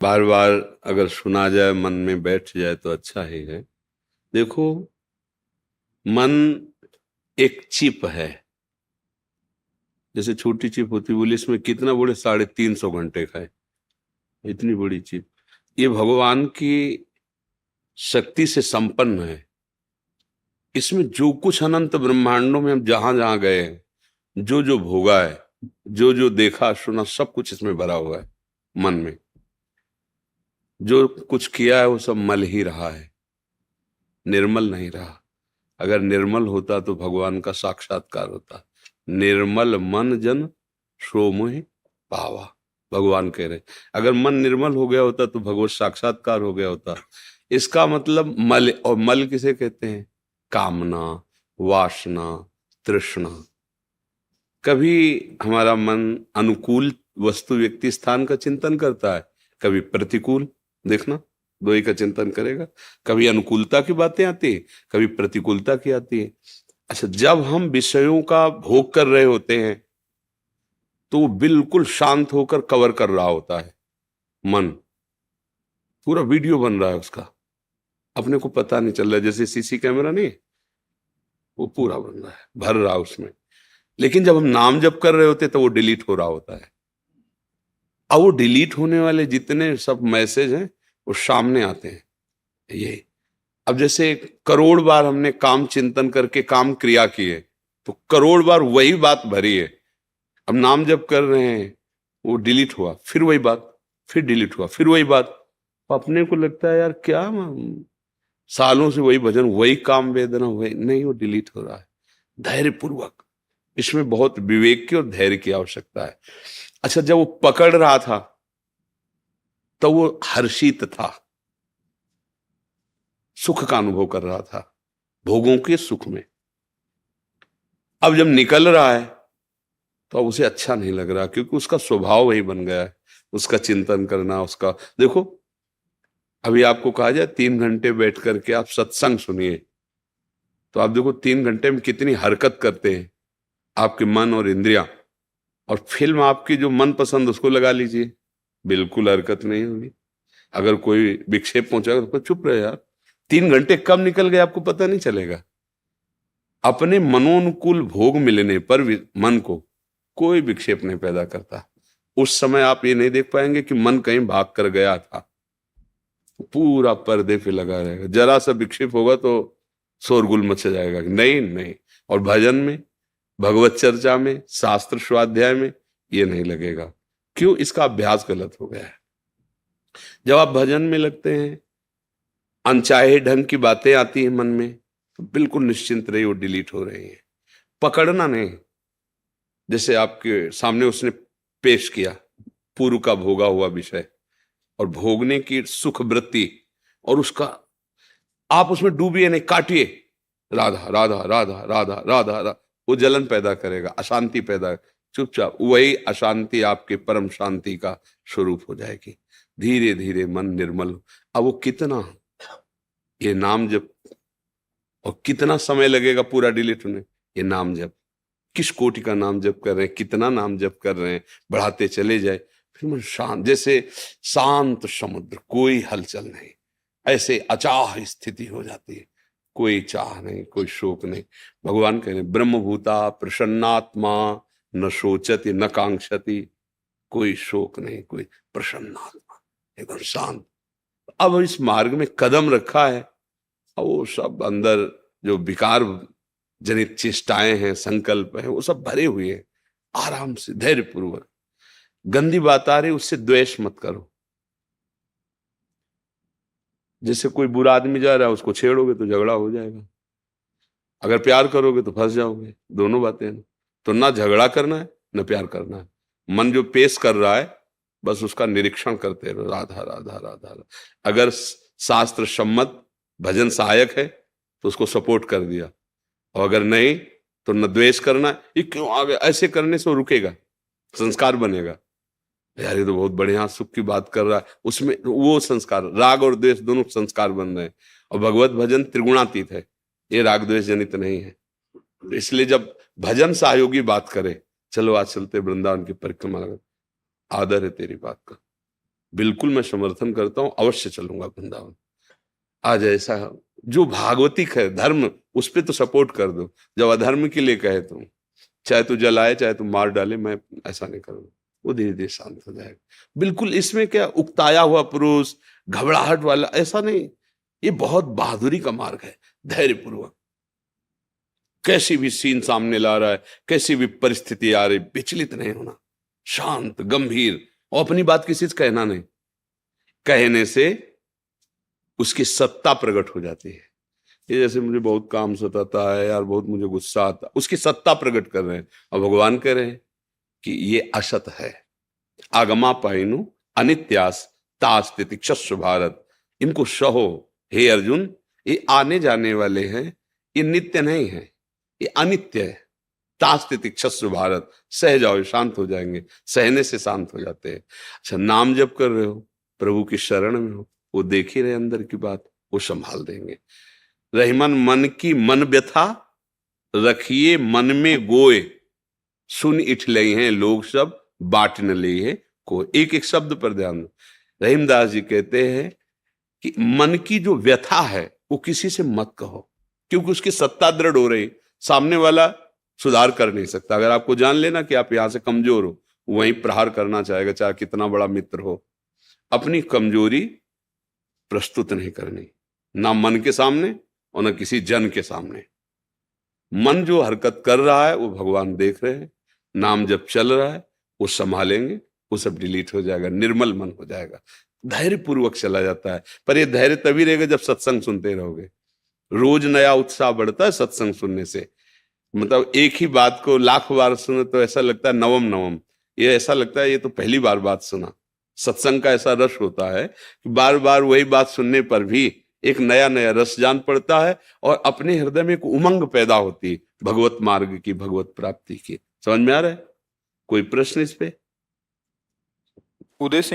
बार बार अगर सुना जाए, मन में बैठ जाए तो अच्छा ही है। देखो, मन एक चिप है। जैसे छोटी चिप होती, बोली इसमें कितना बड़े 350 घंटे का है, इतनी बड़ी चिप। ये भगवान की शक्ति से संपन्न है। इसमें जो कुछ अनंत ब्रह्मांडों में हम जहां जहां गए हैं, जो जो भोगा है, जो जो देखा सुना, सब कुछ इसमें भरा हुआ है। मन में जो कुछ किया है वो सब मल ही रहा है, निर्मल नहीं रहा। अगर निर्मल होता तो भगवान का साक्षात्कार होता। निर्मल मन जन सो मोहि पावा, भगवान कह रहे। अगर मन निर्मल हो गया होता तो भगवत साक्षात्कार हो गया होता। इसका मतलब मल, और मल किसे कहते हैं? कामना, वासना, तृष्णा। कभी हमारा मन अनुकूल वस्तु व्यक्ति स्थान का चिंतन करता है, कभी प्रतिकूल। देखना, दो ही का चिंतन करेगा। कभी अनुकूलता की बातें आती है, कभी प्रतिकूलता की आती है। अच्छा, जब हम विषयों का भोग कर रहे होते हैं तो वो बिल्कुल शांत होकर कवर कर रहा होता है। मन पूरा वीडियो बन रहा है उसका, अपने को पता नहीं चल रहा है। जैसे सीसी कैमरा नहीं, वो पूरा बन रहा है, भर रहा है उसमें। लेकिन जब हम नाम जप कर रहे होते तो वो डिलीट हो रहा होता है। अब वो डिलीट होने वाले जितने सब मैसेज हैं वो सामने आते हैं। ये अब जैसे करोड़ बार हमने काम चिंतन करके काम क्रिया की है, तो करोड़ बार वही बात भरी है। अब नाम जप कर रहे हैं, वो डिलीट हुआ, फिर वही बात, फिर डिलीट हुआ, फिर वही बात। तो अपने को लगता है यार क्या सालों से वही भजन, वही काम वेदना, वही नहीं, वो डिलीट हो रहा है। धैर्य पूर्वक, इसमें बहुत विवेक की और धैर्य की आवश्यकता है। अच्छा, जब वो पकड़ रहा था तो वो हर्षित था, सुख का अनुभव कर रहा था, भोगों के सुख में। अब जब निकल रहा है तो अब उसे अच्छा नहीं लग रहा, क्योंकि उसका स्वभाव वही बन गया है, उसका चिंतन करना। उसका देखो, अभी आपको कहा जाए 3 घंटे बैठ करके आप सत्संग सुनिए, तो आप देखो 3 घंटे में कितनी हरकत करते हैं आपके मन और इंद्रियां। और फिल्म आपकी जो मन पसंद उसको लगा लीजिए, बिल्कुल हरकत नहीं होगी। अगर कोई विक्षेप पहुंचाएगा तो चुप रहे यार। 3 घंटे कब निकल गए आपको पता नहीं चलेगा। अपने मनोनुकूल भोग मिलने पर मन को कोई विक्षेप नहीं पैदा करता। उस समय आप ये नहीं देख पाएंगे कि मन कहीं भाग कर गया था, पूरा पर्दे पे लगा रहेगा। जरा सा विक्षेप होगा तो शोरगुल मच जाएगा, नहीं नहीं। और भजन में, भगवत चर्चा में, शास्त्र स्वाध्याय में ये नहीं लगेगा। क्यों? इसका अभ्यास गलत हो गया है। जब आप भजन में लगते हैं, अनचाहे ढंग की बातें आती हैं मन में, तो बिल्कुल निश्चिंत रहिए, वो डिलीट हो रही है। पकड़ना नहीं। जैसे आपके सामने उसने पेश किया पूर्व का भोगा हुआ विषय और भोगने की सुख वृत्ति, और उसका आप उसमें डूबिए नहीं, काटिए। राधा राधा राधा राधा राधा राधा, वो जलन पैदा करेगा, अशांति पैदा। चुपचाप वही अशांति आपके परम शांति का स्वरूप हो जाएगी। धीरे धीरे मन निर्मल। अब वो कितना, ये नाम जप, और कितना समय लगेगा पूरा डिलीट होने? ये नाम जप, किस कोटि का नाम जप कर रहे हैं, कितना नाम जप कर रहे हैं, बढ़ाते चले जाए। फिर मन शांत, जैसे शांत समुद्र, कोई हलचल नहीं, ऐसे अचाह स्थिति हो जाती है। कोई चाह नहीं, कोई शोक नहीं। भगवान कह रहे ब्रह्मभूता प्रसन्नात्मा, न सोचति न कांक्षति। कोई शोक नहीं, कोई प्रसन्नात्मा, एकदम शांत। अब इस मार्ग में कदम रखा है, और वो सब अंदर जो विकार जनित चेष्टाएं हैं, संकल्प हैं, वो सब भरे हुए हैं। आराम से, धैर्य पूर्वक। गंदी बात आ रही, उससे द्वेष मत करो। जैसे कोई बुरा आदमी जा रहा है, उसको छेड़ोगे तो झगड़ा हो जाएगा। अगर प्यार करोगे तो फंस जाओगे। दोनों बातें हैं। तो ना झगड़ा करना है, ना प्यार करना है। मन जो पेश कर रहा है, बस उसका निरीक्षण करते रहो, राधा राधा राधा राधा। अगर शास्त्र सम्मत भजन सहायक है तो उसको सपोर्ट कर दिया, और अगर नहीं तो न द्वेष करना। ये क्यों आ गया, ऐसे करने से वो रुकेगा, संस्कार बनेगा। यार ये तो बहुत बढ़िया सुख की बात कर रहा है, उसमें वो संस्कार, राग और द्वेष दोनों संस्कार बन रहे हैं। और भगवत भजन त्रिगुणातीत है, ये राग द्वेष जनित नहीं है। तो इसलिए जब भजन सहयोगी बात करे, चलो आज चलते वृंदावन की परिक्रमा लगा, आदर है तेरी बात का। बिल्कुल मैं समर्थन करता हूं, अवश्य चलूंगा वृंदावन। आज ऐसा जो भागवतिक है धर्म, उस पे तो सपोर्ट कर दो, जब अधर्म के लिए कहे तुम, चाहे तू जलाए चाहे तू मार डाले, मैं ऐसा नहीं करूंगा, वो धीरे धीरे शांत हो जाएगा। बिल्कुल इसमें क्या उकताया हुआ पुरुष, घबराहट वाला, ऐसा नहीं। ये बहुत बहादुरी का मार्ग है, धैर्यपूर्वक। कैसी भी सीन सामने ला रहा है, कैसी भी परिस्थिति आ रही, विचलित नहीं होना, शांत गंभीर, और अपनी बात किसी से कहना नहीं। कहने से उसकी सत्ता प्रकट हो जाती है। ये जैसे मुझे बहुत काम सताता है यार, बहुत मुझे गुस्सा आता, उसकी सत्ता प्रकट कर रहे हैं, और भगवान कह रहे हैं कि ये असत है। आगमा पाइनु अनित्यास तास तितिक्षस्व भारत, इनको सहो हे अर्जुन, ये आने जाने वाले हैं, ये नित्य नहीं है, ये अनित्य है। तास तितिक्षस्व भारत, सह जाओ, शांत हो जाएंगे, सहने से शांत हो जाते हैं। अच्छा, नाम जप कर रहे हो, प्रभु की शरण में हो, वो देख ही रहे अंदर की बात, वो संभाल देंगे। रहीमन मन की मन व्यथा, रखिए मन में गोए, सुन इठ लई हैं लोग सब, बाट न ली है को। एक एक शब्द पर ध्यान दो। रहीमदास जी कहते हैं कि मन की जो व्यथा है वो किसी से मत कहो, क्योंकि उसकी सत्ता दृढ़ हो रही, सामने वाला सुधार कर नहीं सकता। अगर आपको जान लेना कि आप यहां से कमजोर हो, वहीं प्रहार करना चाहेगा, चाहे कितना बड़ा मित्र हो। अपनी कमजोरी प्रस्तुत नहीं करनी, ना मन के सामने और ना किसी जन के सामने। मन जो हरकत कर रहा है वो भगवान देख रहे हैं, नाम जब चल रहा है वो संभालेंगे, वो सब डिलीट हो जाएगा, निर्मल मन हो जाएगा, धैर्य पूर्वक चला जाता है। पर ये धैर्य तभी रहेगा जब सत्संग सुनते रहोगे। रोज नया उत्साह बढ़ता है सत्संग सुनने से। मतलब एक ही बात को लाख बार सुने तो ऐसा लगता है नवम नवम, ये ऐसा लगता है ये तो पहली बार बात सुना। सत्संग का ऐसा रस होता है कि बार बार वही बात सुनने पर भी एक नया नया रस जान पड़ता है, और अपने हृदय में एक उमंग पैदा होती है भगवत मार्ग की, भगवत प्राप्ति की। समझ में आ रहा है? कोई प्रश्न इस पे? उदय सिंह